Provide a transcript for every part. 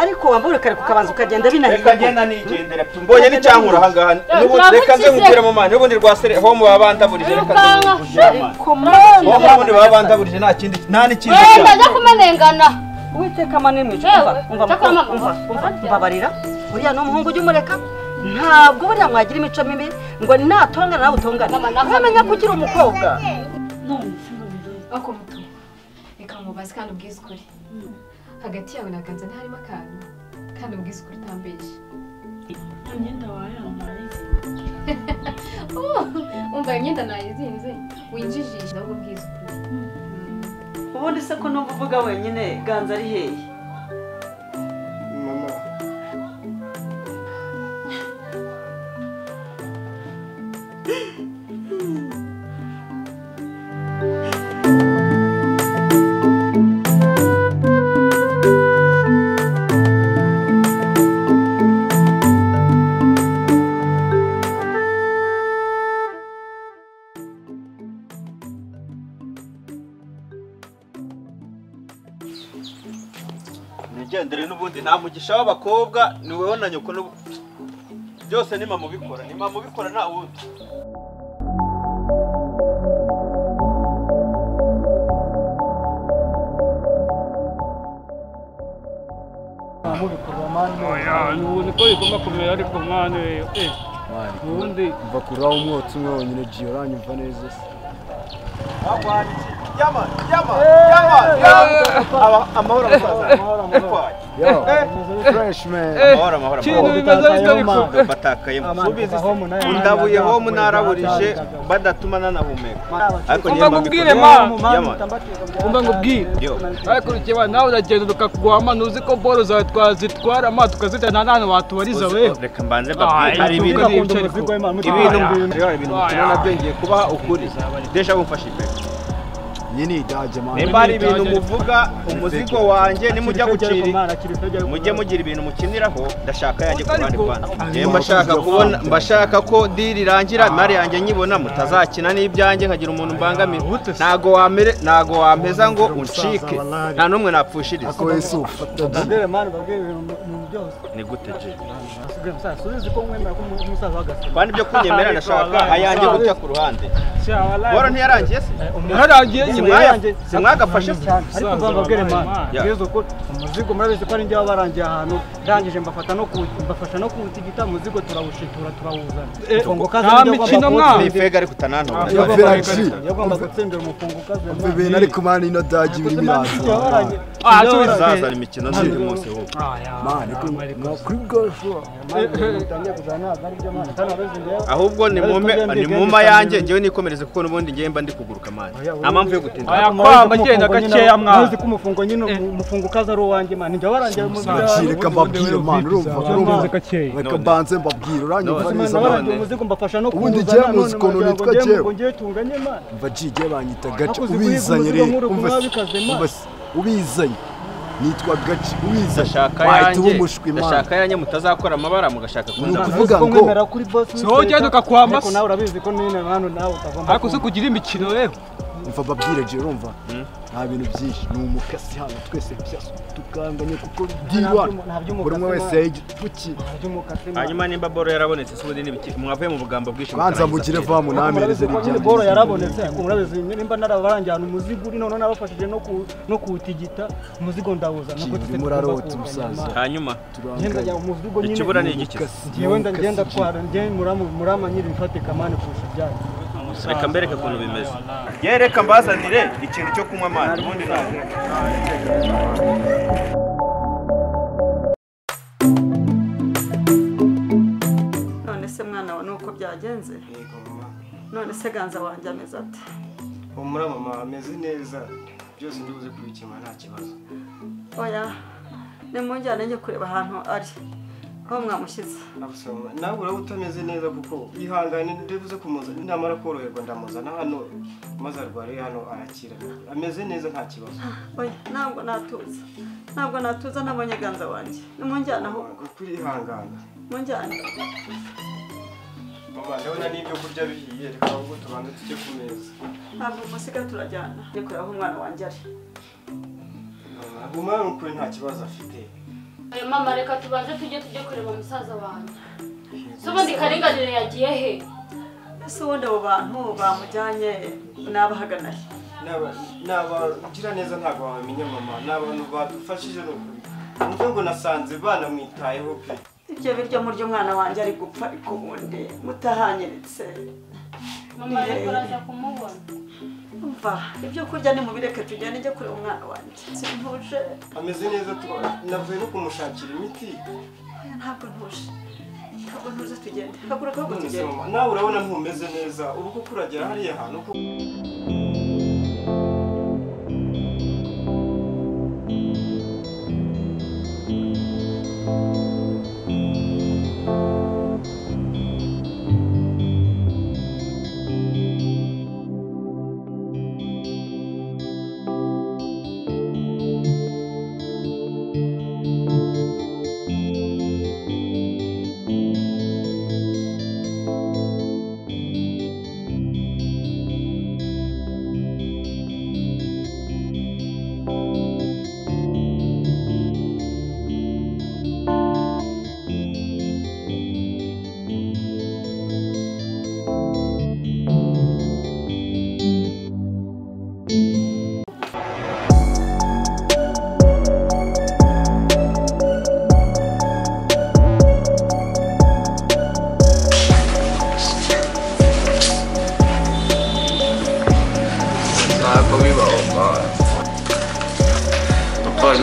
ariko wambure kare kukabanza ukagenda binahiye reka genda nigendera mbonye n'icyankura ahangaha reka nze nkubwire mu mwana n'ubundi rwasere ho mu babandaburije reka ubundi babandaburije nta n'ikindi ndaje kumenengana Uwiteka mane mwica umva mbabarira uriya no muhungu ujye umureka ntabwo buriya mwagira imico mibi ngo natongana nawe utongane nkamenya ko ukiri umukobwa ako muto reka mubaze kandi ubwize ukuri hagati yawe na Ganza ntiharimo akantu kandi ubwize ukuri utambeshye imyenda wayambaye umva imyenda nayizinze winjijisha ahubwo ubwize ukuri ubundi se ko numva uvuga wenyine Ganza ari hehe mama nigendere n'ubundi nta mugisha w'abakobwa ni wewe na nyoko byose ni mama ubikora nta wundi ubundi ko bigomba kumera ariko mwana ubundi mva kuraho umwotsi umwe wonyine jiyo uranyumva neza se amahoro fresh man amahoro kintu bimeze bitari batakaye musubize ndabuye ho munaraburije badatuma nanahumeka ariko umva ngubwire umva ngubwire ariko ukiba nawe uragenda ukakuguhama nuzi ko boro zawe twazitwara ama tukazitana nta hantu watubariza we reka mbanze babwire hari ibintu nabyo ngiye kubaha ukuri desha bumfashe imbere yini daje man nimba ari ibintu muvuga umuzigo wanjye nimujya gucira mujye mugira ibintu mukiniraho ndashaka yanjye ku bandi kwanza mbashaka ko diri irangira mari yanjye nyibona mutazakina n'ibyanjye nkagira umuntu mbangamira ntago wampeza ngo uncike nta numwe napfushiriza ako Yesu ndabere man babwire ibintu byose ni gute je asigaye musaza uzi ko mwemera ko umusaza wagase kandi byo kunyemera ndashaka ayanjye gutya ku ruhande bora ntiyarangiye se ntarangiye simwagafashe ariko mbabwire man yezo ko umuzigo murabizi ko ari njye wabarangiye ahantu ndangije mbafasha no kuwutigita umuzigo turawushitura turawuzana nta mikino mwana ifega ariko utananto yagomba gutsembera umufungo kaze bibena ariko man ino daje ibiri biranze tuzaza imikino n'indi munsi wo man ko kuri golf ahubwo ni muma yanjye ngewe nikomereze kuko nubundi ngiye mba ndi kuguruka man nta mpamvu yo gutinda kwamba genda gakeya mwana uzi ko umufungo nyine umufungo kaza ari uwanjye man njye warangiye mu reka mbabwire man urumva reka mbanze mbabwire uranyumva neza man umuzigo mbafasha no ubundi je muzi kono nitwa je ngiye tunganye man mva jije banyita gace ubizanye rero ubizanye nitwa gace ndashaka yanjye mutazakora amabara mugashaka kunda kuvuga ngo so ugenda ukakwamba ariko nawe urabizi ko nine hano nawe utagomba ariko se kugira imikino rero umva babwire je urumva nta bintu byinshi ni umukasi hano twese byose tukanganye kuko dirwa buri umwe wese yigituki hanyuma nimba boro yarabonetse se ubundi nibiki mwavuye mu bugambo bwinshi kwanza mugire va mu namereze n'ibyanjye boro yarabonetse ariko murabizi nimba narabarangiye hano umuzigo uri none nabafashije no kuwutigita umuzigo ndawuza nako murarota umusaza hanyuma ngenda ya umuzigo nyine ikibura ni igiki jewe ndagenda twara ngiye murama nyiri mfatika mane kurusha ibyanjye reka mbereke ukuntu bimeze yereka mbazanire ikintu cyo kunywa amazi ubundi nawe none se mwana wa nuko byagenze none se Ganza wanjye ameze ate humura mama ameze neza byose ndibuze kubikemura nta kibazo oya nimunjyane njye kureba ahantu ari aho mwamushyize nawe uraba utameze neza kuko ihangane ndibuze kumuzana namara koroherwa ndamuzana hano maze arwariye hano arakira ameze neza nta kibazo oya ntabwo natuza nabonye Ganza wanjye nimunjyane aho kuri ihangana munjyane mama ndabona n'ibyo kurya bihiye reka ahubwo tubanze tujye ku meza ntabwo musiga turajyana njye kureba aho umwana wanjye ari umwana ukuri nta kibazo afite Mama reka tubanze tujye kureba musaza wanjye. Subundi Karinganire yagiye he? Ese wenda abo bantu bamujyanye n'abahagana he? N'abagira neza ntabwo wamenya mama, n'abantu badufashije n'ukuri ngo nasanze banamwitayeho pe. Ibyo biryo muryo umwana wanjye ari gupfa ariko ubundi mutahanyeretse. Mama reka uraza kumubona. Umva ibyo kurya ni mubireke tujyane njye kureba umwana wanjye. Simpuje. Ameze neza navuye no kumushakira imiti. Ntabwo ntuje. Ntabwo ntuze tugende. Hakura ko tugende. Nawe urabona ntumeze neza. Ubu ko kuragera hariya hantu ko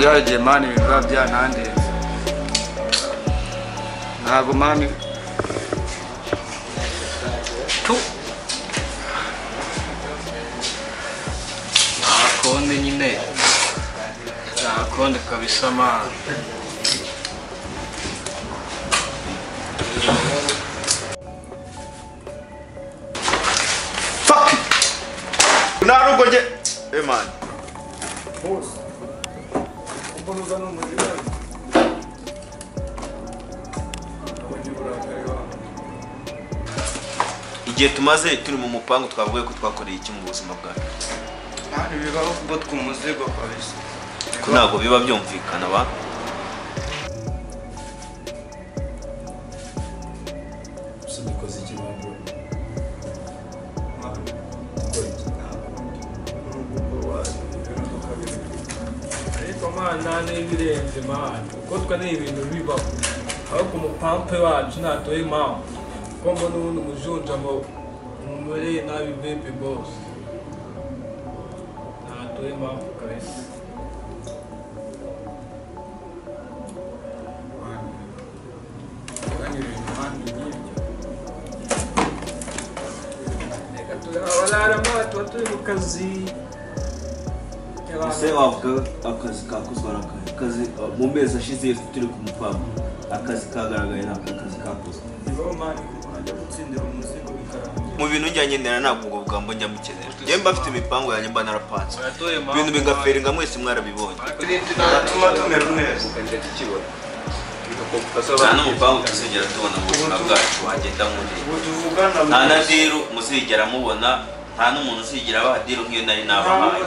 yaje mani biba byanandenze ntago mani akonde nyine akonde kabisa mani fuck narugo je man boss ubunuza no muri igihe tumaze turi mu mupango twavuye ko twakoreye iki mu buzima bwacu mani bibaho kuko twumuzigo kabisa ko ntabwo biba byumvikana ba sinikoze ikibango ariko mana n'ibirenze mani uko twa ni ibintu bibaho aho ku mupampe wacu natoye impamvu ko mbona ubundi umujunja ngo umumere nabi baby boss natoye impamvu kabisa tuba turi mu kazi ese wavuga akazi kakozwe akazi mu mezi ashize turi ku mupango akazi kagaragaye ntabwo akazi kakozwe mu bintu njyanye ndera ntabwo ubwo bwambo njya mukenera njye mba mfite imipango yanjye mba narapanze ibintu bigaferinga mwese mwarabibonye natuma tumera neza nta n'umupango tuzigera tubona mu buzima bwacu wagenda muri nta na diru muzigera mubona nta n'umuntu uzigera abaha diru nk'iyo nari nabahaye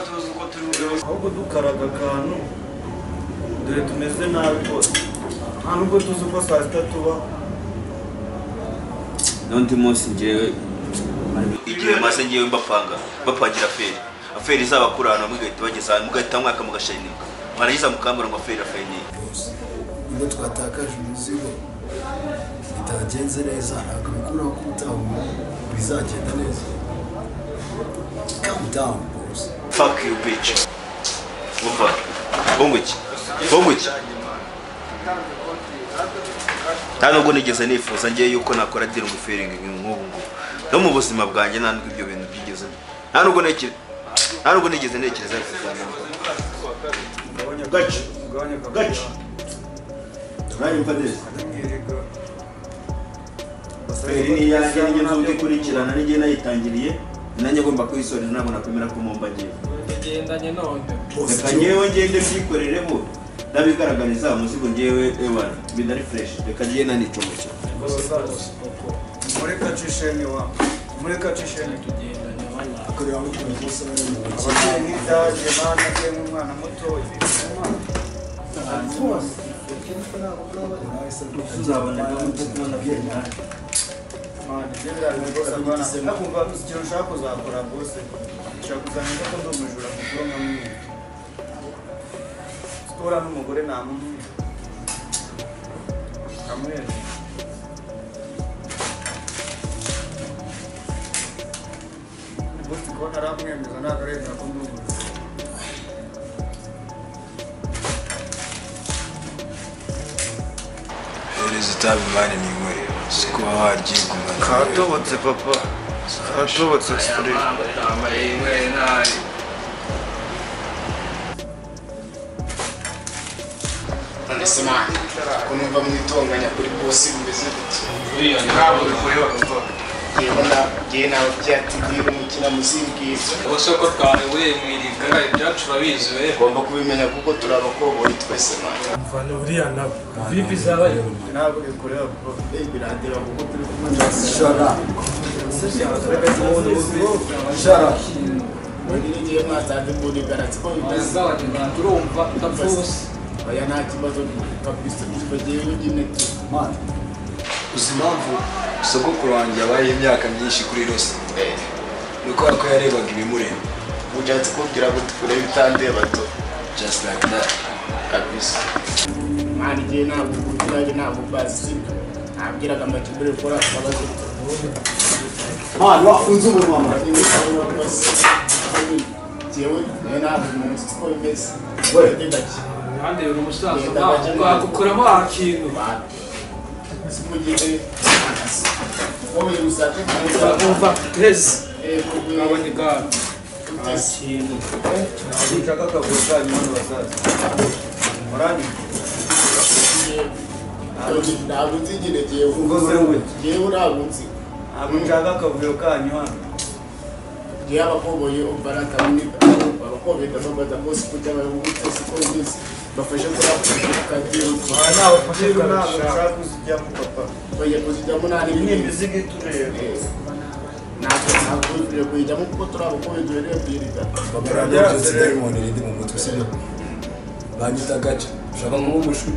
ahubwo dukaraga akantu dore tumeze nabi rwose nta nubwo tuzi uko saa sita tuba n'undi munsi njyewe igihe maze njyewe bapangira aferi izaba kuri ahantu hamwe igahita bageza ahantu mugahita mwaka mugashayininga mwarangiza mukambura ngo aferi ni ubwo twatakaje umuzigo bitagenze neza ntabwo bikuraho ko utaha bizagenda neza. Calm down, boss. Fuck you, bitch. Wumva bongoki nta nubwo nigeze nifuza ngiye yuko nakora diri ngo feringi nk'ubu no mu buzima bwanjye nta nubwo ibyo bintu byigeze nta nubwo nigeze ntekereza gace uranyumva neza feri ni yanjye n'ijye nzogikurikirana n'igihe nayitangiriye nanjye agomba kuyisorera ntabwo nakwemera ko mumba ngiye tugendanye none reka ngewe ngende mbyikoreremo ndabigaragariza umuzigo ngewe ewana bidari fresh reka ngiye nanicomeke mureka cisheni tugendanye wala akorera mu kuvuza ababyeyi n'ibyaje bana nk'umwana mutoya uzabona n'uko kubona byenda nakumva ikintu ushaka kuzakora rwose ushaka kuzamenya ko ndi umujura kuko nkamwe sitora n'umugore nta muntu kamwe bose kubona aramwemeza ntabwo aremera ko ndi umujura itabi mani ninywere siko haryiguma katobotse papa katobotse sitore amayinywere ntari none se mani ko numva mwitonganya kuri bosi bimeze gute uriya ntabwo bikureba kuko ngewe nawe byatubwira umukina muzimbwiza ubuse ko twarewe mwirika ibyacu urabizi we ugomba kubimenya kuko turi abakoboyi twese mani mvana uriya nabo vipi zabaye ntabwo bikureba kuko biradeba kuko turi kumwe shara ngiye mwasanze mboni garanti ko bimeze turumva utapfuse oya nta kibazo kabisa tubagiye nyine mani uzi impamvu sogokuru wanjye yabayeho imyaka myinshi kuri rose ni ukubera ko yarebaga ibimureba ushatse kubwira ngo turebe itandeba to just like that kabisa mani ngiye ntabwo ubwiraje ntabwo bazi nabwiraga amakimbere gukora akabazo mani wafunze umunwa mani jewe ntabwo umuntu siko bimeze kandi uri umusaza wakukuramo akintu simugire wowe usate umva twese nabonye gato ikintu nshaka akavuyo kanyu hano basaza morani ntabwo nzigire jewe ugoze we jewe ntabwo nzi ntabwo nshaka akavuyo kanyu hano jewe abakoboye umbaraka abakoboye ndababaza bose kujya barubutse siko bimeze bafashe kuri akagira nawe fashiru ntabwo nshaka kuzijyamo papa oya kuzijyamo nari n'imizigo itureba ntabwo turi kuyijyamo kuko turi abakoboye duhereye kuyiriga bagaragaza diamond rindi mu mutwe sibyo banyita gaca ushaka kuba umushwi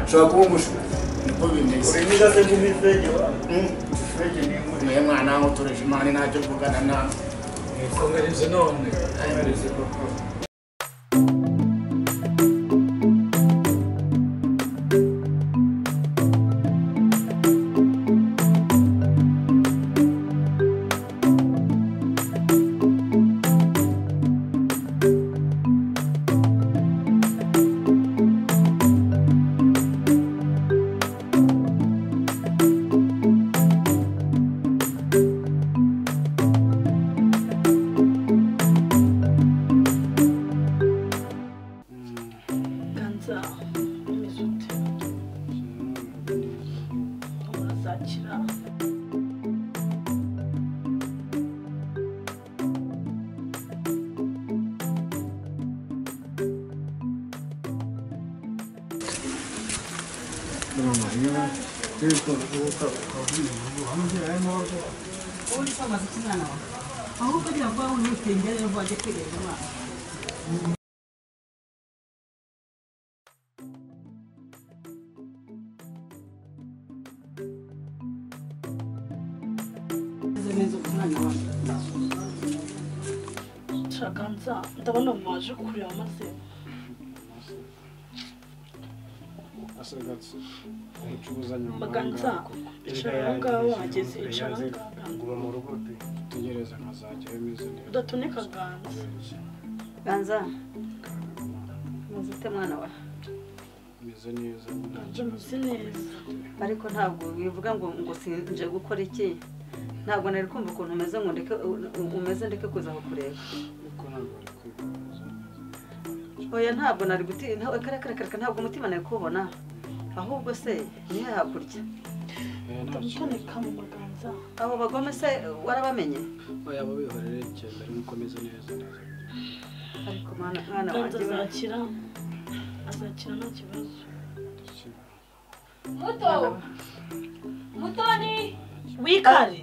ushaka kuba umushwi niko bimeze uri nigaze mu mifege wa mifege ni muri mwe mwana aho tureje imana ntacyo mvugana nawe nikongereze none ayimereze papa Shaganza, ndabona mwaje kureba maze asagatse ucubuzanya Baganza, icara ngaho wageze icara ngura mu rugo tegereza nkazajya bimeze neza udatunika Ganza. Ganza muzite mwana wa bimeze neza Meze neza ariko ntabwo bivuga ngo sinje gukora iki ntabwo nari kumva ukuntu umeze ngo ndeke ndeke kuza kureba uko ntabwo ari kwibaza oya ntabwo nari guti ntabwo umutima nari kubona ahubwo se nihe hakurya ndatunika mu Baganza. abo bagome se warabamenye oya babihorere cyane nuko meze neza ariko mwana Ganza wanjye azakira nta kibazo. Mutoni Wikari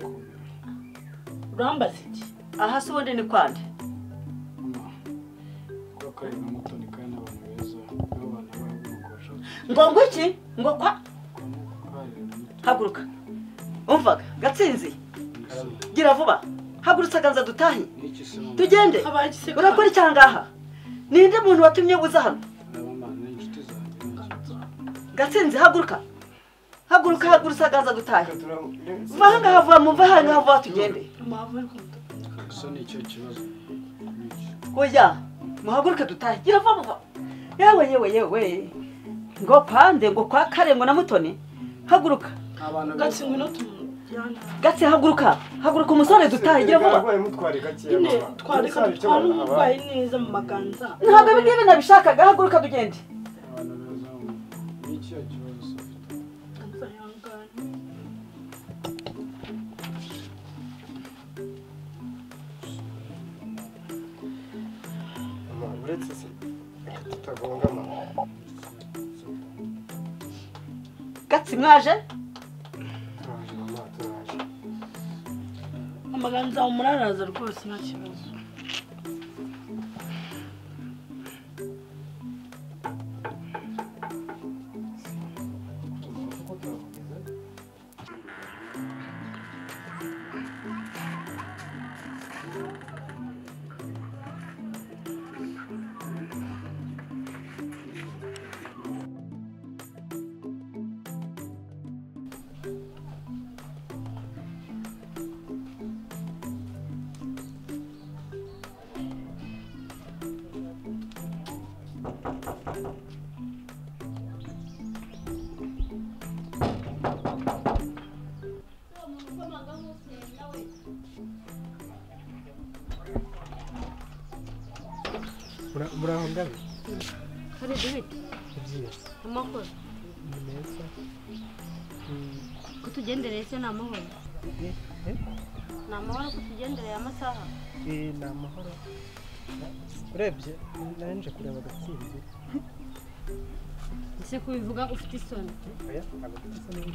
urambaza iki? aha se ubundi ni kwande kuko kari na Mutoni kandi n'abantu beza n'abana b'abagosha ngo iki ngo kwa haguruka umvaga Gatsinzi gira vuba hagurutsa ganza dutahe tugende urakora icyangaha ninde muntu watumye buza hano Gatsinzi haguruka hagurutsa ganza dutahe vanga havuye mu vanga havuye tugende so ni cyo kibazo oya muhaguruke dutahe gira vuba yewe ngo pande ngo kwa Karengo na Mutoni haguruka Gatsinzi no tumujyana Gatsi haguruka umusore dutahe gira vuba nyine twareka dutwara umurwayi neza mu maganza ntabwo bigiye nabishakaga haguruka tugende n'icyo kibazo uretse se tutagongama Gatsi mwaje amaganza umuraraza rwose nta kibazo muraho ngabe Hari duhite. Amahoro. Neza. Kutugendereye se na amahoro. Na amahoro kutugendereye amasaha. Na amahoro. Urebye nanje kureba Gatsinzi. Ese kubivuga ufite isoni. Oya, agafite isoni.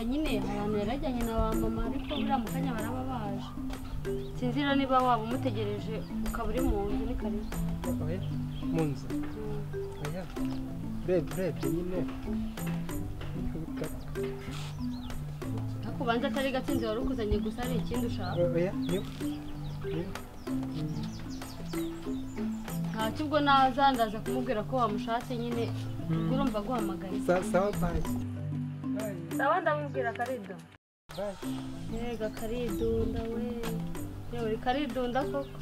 Nyine abantu yarajyanye na ba mama ariko buriya mu kanya baraba baje. Sinzira niba waba umutegereje ukaba uri mu nzu ni kare. Oya, mu nzu. Oya. Urebye nyine. Akubanza atari Gatsinzi wari ukuzanye gusa ari ikindi ushaka. Oya, niyo. Ntacyo ubwo nazandaza kumubwira ko wamushatse nyine urumva guhamagaye. Sawa bye. Sawa ndamubwira Karido. Bye. Yega Karidunda we. Yewe Karidunda koko.